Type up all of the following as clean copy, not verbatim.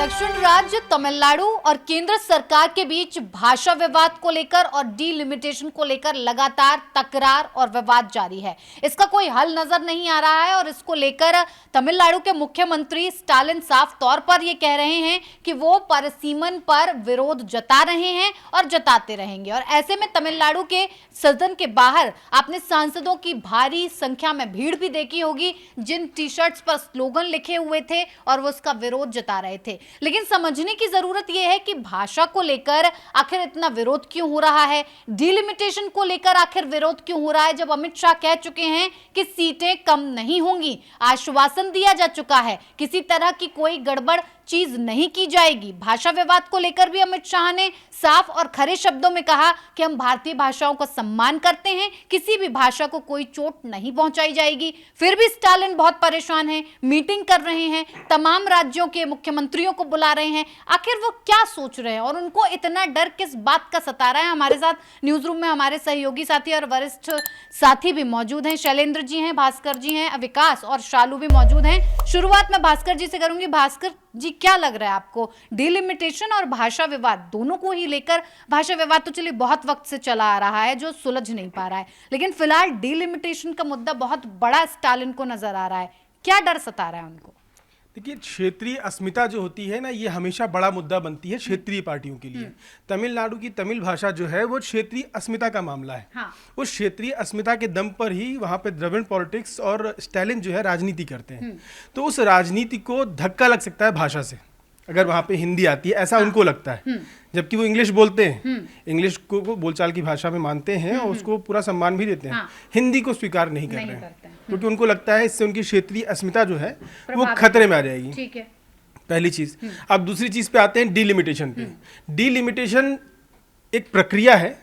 दक्षिण राज्य तमिलनाडु और केंद्र सरकार के बीच भाषा विवाद को लेकर और डीलिमिटेशन को लेकर लगातार तकरार और विवाद जारी है। इसका कोई हल नजर नहीं आ रहा है और इसको लेकर तमिलनाडु के मुख्यमंत्री स्टालिन साफ तौर पर ये कह रहे हैं कि वो परिसीमन पर विरोध जता रहे हैं और जताते रहेंगे। और ऐसे में तमिलनाडु के सदन के बाहर आपने सांसदों की भारी संख्या में भीड़ भी देखी होगी, जिन टी शर्ट्स पर स्लोगन लिखे हुए थे और वो उसका विरोध जता रहे थे। लेकिन समझने की जरूरत यह है कि भाषा को लेकर आखिर इतना विरोध क्यों हो रहा है, डिलिमिटेशन को लेकर आखिर विरोध क्यों हो रहा है, जब अमित शाह कह चुके हैं कि सीटें कम नहीं होंगी, आश्वासन दिया जा चुका है, किसी तरह की कोई गड़बड़ चीज नहीं की जाएगी। भाषा विवाद को लेकर भी अमित शाह ने साफ और खरे शब्दों में कहा कि हम भारतीय भाषाओं का सम्मान करते हैं, किसी भी भाषा को कोई चोट नहीं पहुंचाई जाएगी। फिर भी स्टालिन बहुत परेशान हैं, मीटिंग कर रहे हैं, तमाम राज्यों के मुख्यमंत्रियों को बुला रहे हैं। आखिर वो क्या सोच रहे हैं और उनको इतना डर किस बात का सता रहा है? हमारे साथ न्यूज रूम में हमारे सहयोगी साथी और वरिष्ठ साथी भी मौजूद हैं। शैलेंद्र जी हैं, भास्कर जी हैं, विकास और शालू भी मौजूद हैं। शुरुआत में भास्कर जी से करूंगी। भास्कर जी, क्या लग रहा है आपको, डिलिमिटेशन और भाषा विवाद दोनों को ही लेकर? भाषा विवाद तो चलिए बहुत वक्त से चला आ रहा है जो सुलझ नहीं पा रहा है, लेकिन फिलहाल डिलिमिटेशन का मुद्दा बहुत बड़ा स्टालिन को नजर आ रहा है। क्या डर सता रहा है उनको? देखिए, क्षेत्रीय अस्मिता जो होती है ना, ये हमेशा बड़ा मुद्दा बनती है क्षेत्रीय पार्टियों के लिए। तमिलनाडु की तमिल भाषा जो है वो क्षेत्रीय अस्मिता का मामला है। हाँ। उस क्षेत्रीय अस्मिता के दम पर ही वहाँ पे द्रविड़ पॉलिटिक्स और स्टालिन जो है राजनीति करते हैं। तो उस राजनीति को धक्का लग सकता है भाषा से, अगर वहाँ पे हिंदी आती है, ऐसा उनको लगता है। जबकि वो इंग्लिश बोलते हैं, इंग्लिश को बोलचाल की भाषा में मानते हैं और उसको पूरा सम्मान भी देते हैं। हिंदी को स्वीकार नहीं कर रहे हैं क्योंकि उनको लगता है इससे उनकी क्षेत्रीय अस्मिता जो है वो खतरे में आ जाएगी। ठीक है, पहली चीज। अब दूसरी चीज पे आते हैं, डिलिमिटेशन पे। डिलिमिटेशन एक प्रक्रिया है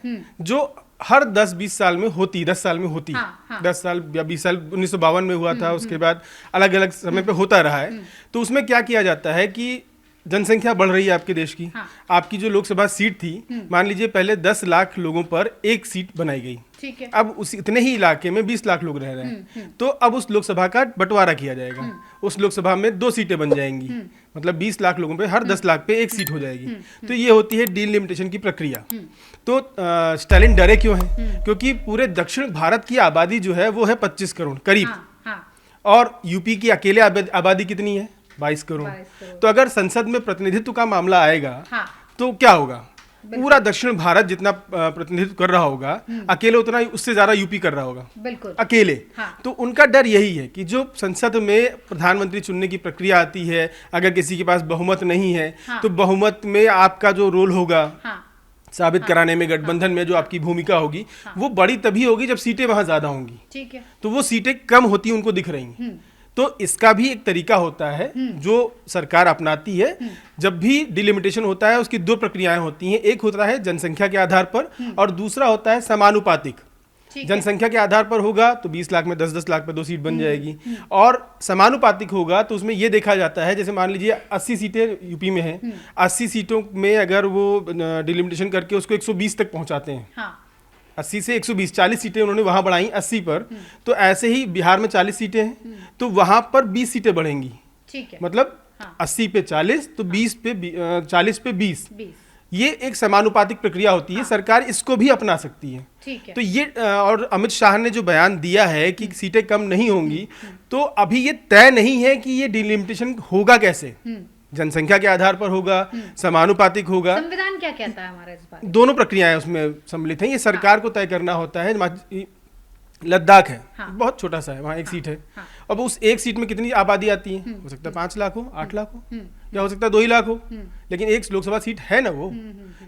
जो हर 10-20 साल में होती, 10 साल में होती। 10 साल या 20 साल, 1952 में हुआ था, उसके बाद अलग अलग समय पे होता रहा है। तो उसमें क्या किया जाता है कि जनसंख्या बढ़ रही है आपके देश की। आपकी जो लोकसभा सीट थी, मान लीजिए पहले 10 लाख लोगों पर एक सीट बनाई गई। ठीक है। अब उस इतने ही इलाके में 20 लाख लोग रह रहे हैं, तो अब उस लोकसभा का बंटवारा किया जाएगा। उस लोकसभा में 2 सीटें बन जाएंगी, मतलब 20 लाख लोगों पे हर 10 लाख पे एक सीट हो जाएगी। तो ये होती है डिलिमिटेशन की प्रक्रिया। तो स्टालिन डरे क्यों है? क्योंकि पूरे दक्षिण भारत की आबादी जो है वो है 25 करोड़ करीब, और यूपी की अकेले आबादी कितनी है? 22 करोड़। तो अगर संसद में प्रतिनिधित्व का मामला आएगा तो क्या होगा? पूरा दक्षिण भारत जितना प्रतिनिधित्व कर रहा होगा, अकेले उतना उससे ज्यादा यूपी कर रहा होगा, बिल्कुल अकेले। तो उनका डर यही है कि जो संसद में प्रधानमंत्री चुनने की प्रक्रिया आती है, अगर किसी के पास बहुमत नहीं है तो बहुमत में आपका जो रोल होगा साबित कराने में, गठबंधन में जो आपकी भूमिका होगी वो बड़ी तभी होगी जब सीटें वहां ज्यादा होंगी। ठीक है। तो वो सीटें कम होती उनको दिख रही। तो इसका भी एक तरीका होता है जो सरकार अपनाती है। जब भी डिलिमिटेशन होता है उसकी 2 प्रक्रियाएं होती हैं। एक होता है जनसंख्या के आधार पर और दूसरा होता है समानुपातिक। जनसंख्या के आधार पर होगा तो 20 लाख में 10-10 लाख पे 2 सीट बन जाएगी, और समानुपातिक होगा तो उसमें यह देखा जाता है, जैसे मान लीजिए 80 सीटें यूपी में हैं, 80 सीटों में अगर वो डिलिमिटेशन करके उसको 120 तक पहुंचाते हैं, 80 से 120, 40 सीटें उन्होंने वहां बढ़ाई 80 पर, तो ऐसे ही बिहार में 40 सीटें हैं तो वहां पर 20 सीटें बढ़ेंगी। ठीक है। मतलब 80 पे 40 तो 20 पे 40 पे 20। ये एक समानुपातिक प्रक्रिया होती है। सरकार इसको भी अपना सकती है। ठीक है। तो ये और अमित शाह ने जो बयान दिया है कि सीटें कम नहीं होंगी, तो अभी ये तय नहीं है कि ये डिलिमिटेशन होगा कैसे। जनसंख्या के आधार पर होगा, समानुपातिक होगा। संविधान क्या कहता है हमारा इस बारे में? दोनों प्रक्रियाएं उसमें सम्मिलित हैं। ये सरकार को तय करना होता है। लद्दाख है, बहुत छोटा सा है, वहाँ एक सीट है। अब उस एक सीट में कितनी आबादी आती है? हो सकता है 5 लाख हो, 8 लाख हो, या हो सकता है 2 ही लाख हो, लेकिन एक लोकसभा सीट है ना वो।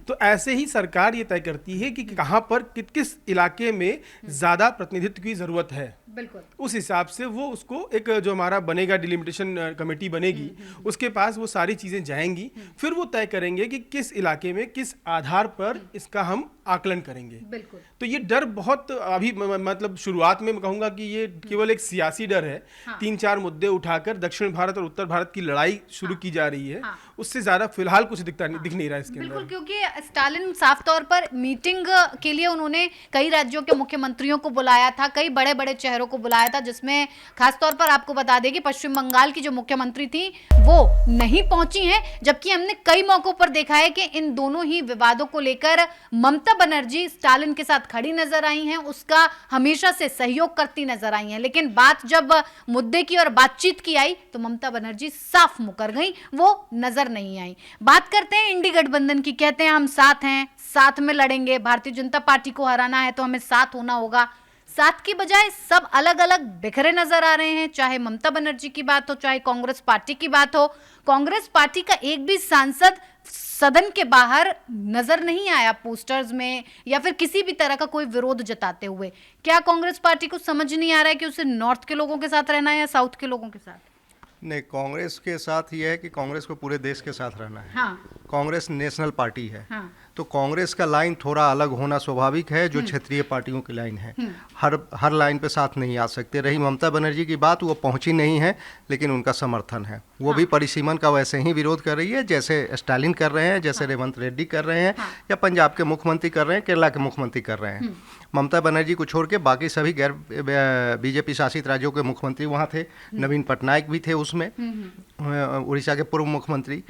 तो ऐसे ही सरकार ये तय करती है कि कहाँ पर किस इलाके में ज्यादा प्रतिनिधित्व की जरूरत है। बिल्कुल। उस हिसाब से वो उसको एक जो हमारा बनेगा डिलिमिटेशन कमेटी बनेगी, उसके पास वो सारी चीजें जाएंगी, फिर वो तय करेंगे कि किस इलाके में किस आधार पर इसका हम आकलन करेंगे। बिल्कुल। तो ये डर बहुत अभी मतलब शुरुआत में मैं कहूंगा कि ये केवल एक सियासी डर है। 3-4 मुद्दे उठाकर दक्षिण भारत और उत्तर भारत की लड़ाई शुरू की जा रही है, उससे ज्यादा फिलहाल कुछ दिख नहीं रहा है इसके अंदर। क्योंकि स्टालिन साफ तौर पर मीटिंग के लिए उन्होंने कई राज्यों के मुख्यमंत्रियों को बुलाया था, कई बड़े बड़े चेहरों चेहरों को बुलाया था, जिसमें खासतौर पर आपको बता दें कि पश्चिम बंगाल की जो मुख्यमंत्री थी वो नहीं पहुंची हैं, जबकि हमने कई मौकों पर देखा है कि इन दोनों ही विवादों को लेकर ममता बनर्जी स्टालिन के साथ खड़ी नजर आई हैं, उसका हमेशा से सहयोग करती नजर आई हैं। लेकिन बात जब मुद्दे की और बातचीत की आई तो ममता बनर्जी साफ मुकर गई, वो नजर नहीं आई। बात करते हैं इंडी गठबंधन की। कहते हैं हम साथ हैं, साथ में लड़ेंगे, भारतीय जनता पार्टी को हराना है तो हमें साथ होना होगा। साथ की बजाय सब अलग अलग बिखरे नजर आ रहे हैं, चाहे ममता बनर्जी की बात हो, चाहे कांग्रेस पार्टी की बात हो। कांग्रेस पार्टी का एक भी सांसद सदन के बाहर नजर नहीं आया पोस्टर्स में या फिर किसी भी तरह का कोई विरोध जताते हुए। क्या कांग्रेस पार्टी को समझ नहीं आ रहा है कि उसे नॉर्थ के लोगों के साथ रहना है या साउथ के लोगों के साथ? नहीं, कांग्रेस के साथ ये है कि कांग्रेस को पूरे देश के साथ रहना है। हाँ। कांग्रेस नेशनल पार्टी है। हाँ। तो कांग्रेस का लाइन थोड़ा अलग होना स्वाभाविक है, जो क्षेत्रीय पार्टियों की लाइन है। हर लाइन पे साथ नहीं आ सकते। रही ममता बनर्जी की बात, वो पहुंची नहीं है, लेकिन उनका समर्थन है। वो भी परिसीमन का वैसे ही विरोध कर रही है जैसे स्टालिन कर रहे हैं, जैसे रेवंत रेड्डी कर रहे हैं, या पंजाब के मुख्यमंत्री कर रहे हैं, केरला के मुख्यमंत्री कर रहे हैं। ममता बनर्जी को छोड़ के बाकी सभी गैर बीजेपी शासित राज्यों के मुख्यमंत्री वहाँ थे। नवीन पटनायक भी थे उसमें, उड़ीसा के पूर्व मुख्यमंत्री।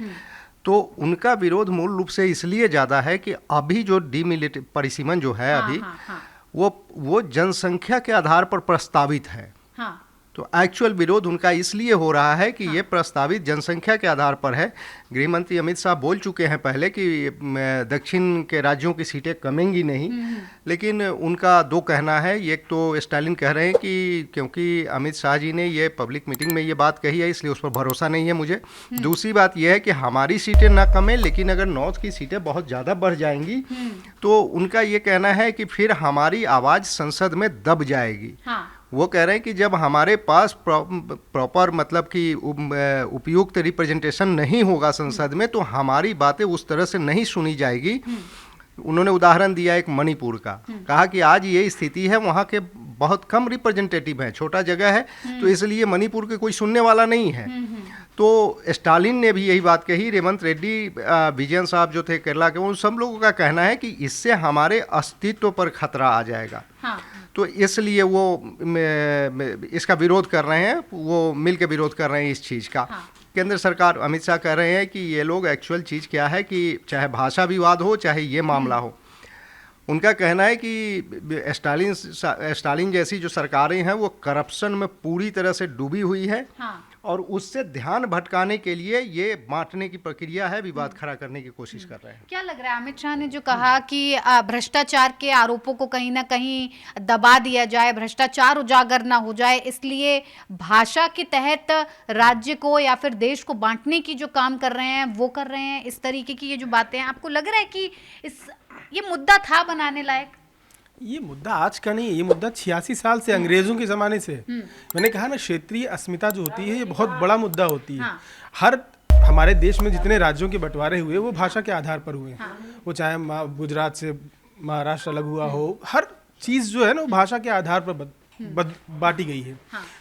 तो उनका विरोध मूल रूप से इसलिए ज़्यादा है कि अभी जो डीमिलिटरी परिसीमन जो है अभी वो जनसंख्या के आधार पर प्रस्तावित है। तो एक्चुअल विरोध उनका इसलिए हो रहा है कि ये प्रस्तावित जनसंख्या के आधार पर है। गृह मंत्री अमित शाह बोल चुके हैं पहले कि दक्षिण के राज्यों की सीटें कमेंगी नहीं, लेकिन उनका दो कहना है। एक तो स्टालिन कह रहे हैं कि क्योंकि अमित शाह जी ने ये पब्लिक मीटिंग में ये बात कही है, इसलिए उस पर भरोसा नहीं है मुझे। दूसरी बात यह है कि हमारी सीटें ना कमें, लेकिन अगर नॉर्थ की सीटें बहुत ज़्यादा बढ़ जाएंगी तो उनका ये कहना है कि फिर हमारी आवाज़ संसद में दब जाएगी। वो कह रहे हैं कि जब हमारे पास प्रॉपर मतलब कि उपयुक्त रिप्रेजेंटेशन नहीं होगा संसद में, तो हमारी बातें उस तरह से नहीं सुनी जाएगी। उन्होंने उदाहरण दिया एक मणिपुर का, कहा कि आज ये स्थिति है, वहाँ के बहुत कम रिप्रेजेंटेटिव हैं, छोटा जगह है, तो इसलिए मणिपुर के कोई सुनने वाला नहीं है। तो स्टालिन ने भी यही बात कही। रेवंत रेड्डी, विजयन साहब जो थे केरला के, उन सब लोगों का कहना है कि इससे हमारे अस्तित्व पर खतरा आ जाएगा। तो इसलिए वो इसका विरोध कर रहे हैं, वो मिल के विरोध कर रहे हैं इस चीज़ का। केंद्र सरकार, अमित शाह कह रहे हैं कि ये लोग एक्चुअल चीज़ क्या है कि चाहे भाषा विवाद हो, चाहे ये मामला हो, उनका कहना है कि स्टालिन जैसी जो सरकारें हैं वो करप्शन में पूरी तरह से डूबी हुई है। और उससे ध्यान भटकाने के लिए ये बांटने की प्रक्रिया है, विवाद खड़ा करने की कोशिश कर रहे हैं। क्या लग रहा है अमित शाह ने जो कहा कि भ्रष्टाचार के आरोपों को कहीं ना कहीं दबा दिया जाए, भ्रष्टाचार उजागर ना हो जाए, इसलिए भाषा के तहत राज्य को या फिर देश को बांटने की जो काम कर रहे हैं वो कर रहे हैं, इस तरीके की ये जो बातें हैं, आपको लग रहा है कि ये मुद्दा था बनाने लायक? ये मुद्दा आज का नहीं है, ये मुद्दा 86 साल से, अंग्रेजों के ज़माने से। मैंने कहा ना, क्षेत्रीय अस्मिता जो होती है ये बहुत बड़ा मुद्दा होती है। हर हमारे देश में जितने राज्यों के बंटवारे हुए वो भाषा के आधार पर हुए। वो चाहे गुजरात से महाराष्ट्र अलग हुआ हो, हर चीज़ जो है ना वो भाषा के आधार पर बांटी गई है।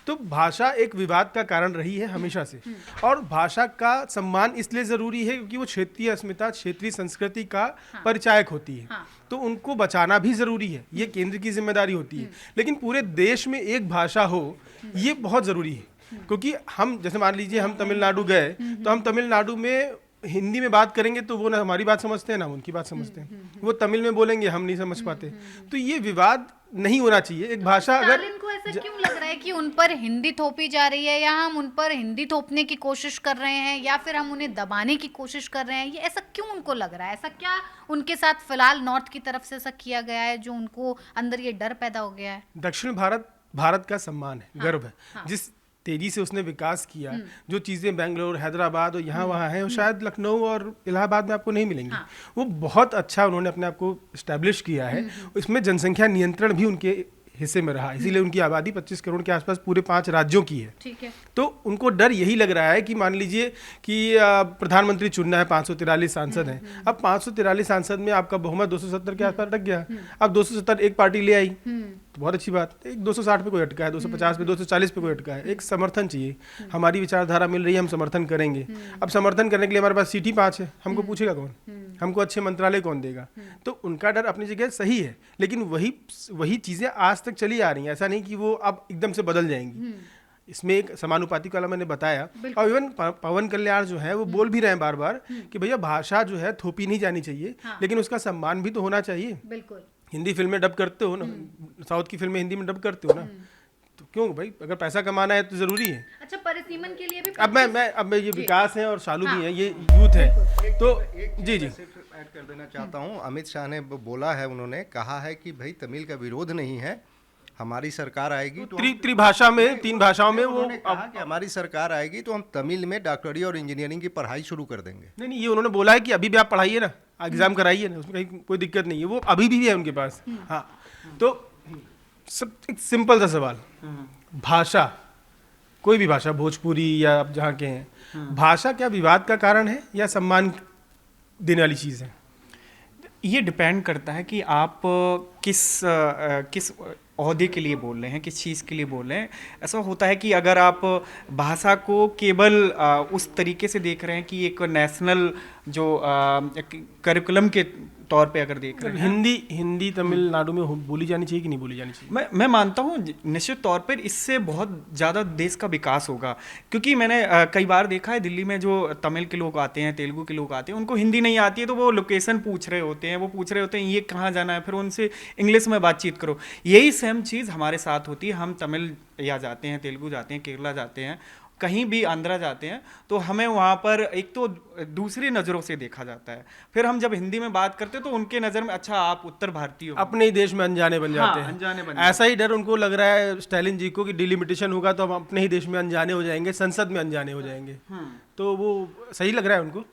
तो भाषा एक विवाद का कारण रही है हमेशा से, और भाषा का सम्मान इसलिए ज़रूरी है क्योंकि वो क्षेत्रीय अस्मिता, क्षेत्रीय संस्कृति का परिचायक होती है। तो उनको बचाना भी ज़रूरी है, ये केंद्र की जिम्मेदारी होती है। लेकिन पूरे देश में एक भाषा हो ये बहुत ज़रूरी है, क्योंकि हम जैसे मान लीजिए हम तमिलनाडु गए तो हम तमिलनाडु में हिंदी में बात करेंगे तो वो ना हमारी बात समझते हैं ना उनकी बात समझते हैं, वो तमिल में बोलेंगे हम नहीं समझ पाते। तो ये विवाद नहीं होना चाहिए। एक भाषा अगर इनको ऐसा क्यों लग रहा है कि उन पर हिंदी थोपी जा रही है, या हम उन पर हिंदी थोपने की कोशिश कर रहे हैं, या फिर हम उन्हें दबाने की कोशिश कर रहे हैं, ये ऐसा क्यों उनको लग रहा है? ऐसा क्या उनके साथ फिलहाल नॉर्थ की तरफ से ऐसा किया गया है जो उनको अंदर ये डर पैदा हो गया है? दक्षिण भारत का सम्मान है, गर्व है। जिस तेजी से उसने विकास किया, जो चीज़ें बेंगलोर, हैदराबाद और यहाँ वहाँ हैं, वो शायद लखनऊ और इलाहाबाद में आपको नहीं मिलेंगी। वो बहुत अच्छा उन्होंने अपने आप को इस्टेब्लिश किया है। इसमें जनसंख्या नियंत्रण भी उनके हिस्से में रहा, इसीलिए उनकी आबादी 25 करोड़ के आसपास पूरे 5 राज्यों की है। ठीक है। तो उनको डर यही लग रहा है कि मान लीजिए कि प्रधानमंत्री चुनना है, 543 सांसद हैं। अब 543 सांसद में आपका बहुमत 270 के आसपास अटक गया। अब 270 एक पार्टी ले आई, तो बहुत अच्छी बात है। एक 260 पे कोई अटका है, 250 पे, 240 पे कोई अटका है, एक समर्थन चाहिए। हमारी विचारधारा मिल रही है, हम समर्थन करेंगे। अब समर्थन करने के लिए हमारे पास सीट ही 5 है, हमको पूछेगा कौन, हमको अच्छे मंत्रालय कौन देगा? तो उनका डर अपनी जगह सही है, लेकिन वही चीज़ें आज तक चली आ रही हैं। ऐसा नहीं कि वो अब एकदम से बदल जाएंगी। इसमें एक समानुपातिक वाला मैंने बताया, और इवन पवन कल्याण जो है वो बोल भी रहे हैं बार बार कि भैया भाषा जो है थोपी नहीं जानी चाहिए, लेकिन उसका सम्मान भी तो होना चाहिए। बिल्कुल। हिंदी फिल्में डब करते हो ना, साउथ की फिल्में हिंदी में डब करते हो ना, तो क्यों भाई, अगर पैसा कमाना है तो जरूरी है। अच्छा, परिसीमन के लिए भी अब मैं ये विकास है और शालू भी है, ये यूथ है, तो जी ऐड कर देना चाहता हूँ। अमित शाह ने बोला है, उन्होंने कहा है कि भाई तमिल का विरोध नहीं है, हमारी सरकार आएगी तो त्रिभाषा में, 3 भाषाओं में वो कहा कि हमारी सरकार आएगी तो हम तमिल में डॉक्टरी और इंजीनियरिंग की पढ़ाई शुरू कर देंगे। नहीं, ये उन्होंने बोला है कि अभी भी आप पढ़ाइए ना, एग्जाम कराइए ना, उसमें कहीं कोई दिक्कत नहीं है, वो अभी भी है उनके पास। हाँ, तो एक सिंपल सा सवाल, भाषा, कोई भी भाषा, भोजपुरी या आप जहाँ के हैं, भाषा क्या विवाद का कारण है या सम्मान देने वाली चीज़ है? ये डिपेंड करता है कि आप किस ओहदे के लिए बोल रहे हैं, किस चीज़ के लिए बोल रहे हैं। ऐसा होता है कि अगर आप भाषा को केवल उस तरीके से देख रहे हैं कि एक नेशनल जो करिकुलम के तौर पे अगर देख रहे हैं, हिंदी तमिलनाडु में बोली जानी चाहिए कि नहीं बोली जानी चाहिए? मैं मानता हूँ निश्चित तौर पर इससे बहुत ज़्यादा देश का विकास होगा, क्योंकि मैंने कई बार देखा है दिल्ली में जो तमिल के लोग आते हैं, तेलुगु के लोग आते हैं, उनको हिंदी नहीं आती है तो वो लोकेशन पूछ रहे होते हैं, वो पूछ रहे होते हैं ये कहाँ जाना है, फिर उनसे इंग्लिश में बातचीत करो। यही सेम चीज़ हमारे साथ होती है। हम तमिल या जाते हैं, तेलुगु जाते हैं, केरला जाते हैं, कहीं भी आंध्रा जाते हैं, तो हमें वहाँ पर एक तो दूसरी नज़रों से देखा जाता है। फिर हम जब हिंदी में बात करते हैं तो उनके नज़र में अच्छा आप उत्तर भारतीय हो, अपने ही देश में अनजाने बन जाते हैं। अनजाने बन ऐसा ही डर उनको लग रहा है स्टालिन जी को कि डिलिमिटेशन होगा तो हम अपने ही देश में अनजाने हो जाएंगे, संसद में अनजाने हो जाएंगे। तो वो सही लग रहा है उनको।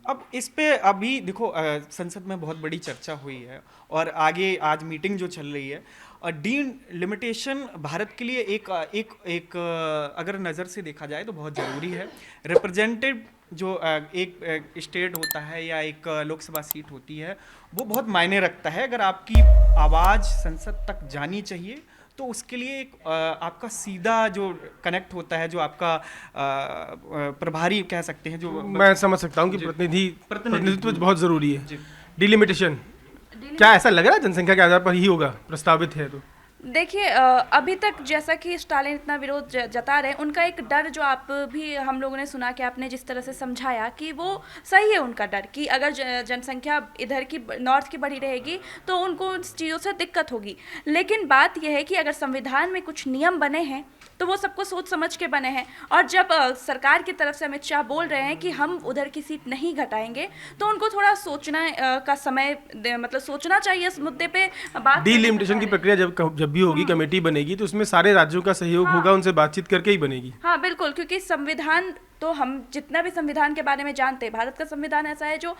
अब इस पे अभी देखो संसद में बहुत बड़ी चर्चा हुई है और आगे आज मीटिंग जो चल रही है, और डिलिमिटेशन भारत के लिए एक अगर नज़र से देखा जाए तो बहुत ज़रूरी है। रिप्रेजेंटेटिव जो एक स्टेट होता है या एक लोकसभा सीट होती है, वो बहुत मायने रखता है। अगर आपकी आवाज़ संसद तक जानी चाहिए तो उसके लिए एक आपका सीधा जो कनेक्ट होता है, जो आपका प्रभारी कह सकते हैं, जो मैं समझ सकता हूँ कि प्रतिनिधित्व बहुत ज़रूरी है। डिलिमिटेशन क्या ऐसा लग रहा है जनसंख्या के आधार पर ही होगा, प्रस्तावित है तो? देखिए, अभी तक जैसा कि स्टालिन इतना विरोध जता रहे हैं, उनका एक डर जो आप भी हम लोगों ने सुना कि आपने जिस तरह से समझाया कि वो सही है उनका डर कि अगर जनसंख्या इधर की नॉर्थ की बढ़ी रहेगी तो उनको उन चीज़ों से दिक्कत होगी। लेकिन बात यह है कि अगर संविधान में कुछ नियम बने हैं तो वो सबको सोच समझ के बने हैं, और जब सरकार की तरफ से अमित शाह बोल रहे हैं कि हम उधर की सीट नहीं घटाएंगे तो उनको थोड़ा सोचना का समय मतलब सोचना चाहिए इस मुद्दे पे। बात डिलिमिटेशन की प्रक्रिया जब भी होगी, कमेटी बनेगी तो उसमें सारे राज्यों का सहयोग होगा, उनसे बातचीत करके ही बनेगी। हाँ बिल्कुल, क्योंकि संविधान तो हम जितना भी संविधान के बारे में जानते हैं, भारत का संविधान ऐसा है जो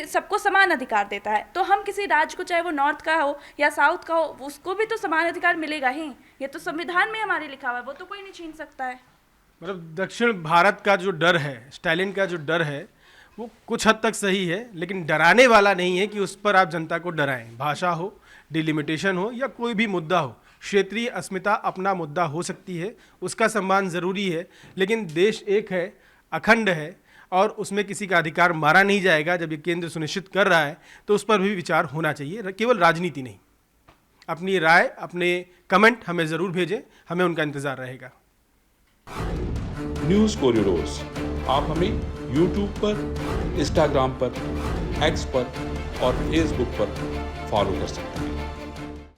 सबको समान अधिकार देता है। तो हम किसी राज्य को, चाहे वो नॉर्थ का हो या साउथ का हो, उसको भी तो समान अधिकार मिलेगा ही। ये तो संविधान में हमारे लिखा हुआ है, वो तो कोई नहीं छीन सकता है। मतलब दक्षिण भारत का जो डर है, स्टालिन का जो डर है, वो कुछ हद तक सही है, लेकिन डराने वाला नहीं है कि उस पर आप जनता को डराएं। भाषा हो, डिलिमिटेशन हो या कोई भी मुद्दा हो, क्षेत्रीय अस्मिता अपना मुद्दा हो सकती है, उसका सम्मान ज़रूरी है, लेकिन देश एक है, अखंड है, और उसमें किसी का अधिकार मारा नहीं जाएगा। जब ये केंद्र सुनिश्चित कर रहा है तो उस पर भी विचार होना चाहिए, केवल राजनीति नहीं। अपनी राय, अपने कमेंट हमें ज़रूर भेजें, हमें उनका इंतज़ार रहेगा। न्यूज़ कॉरिडोर्स आप हमें यूट्यूब पर, इंस्टाग्राम पर, एक्स पर और फेसबुक पर फॉलो कर सकते हैं।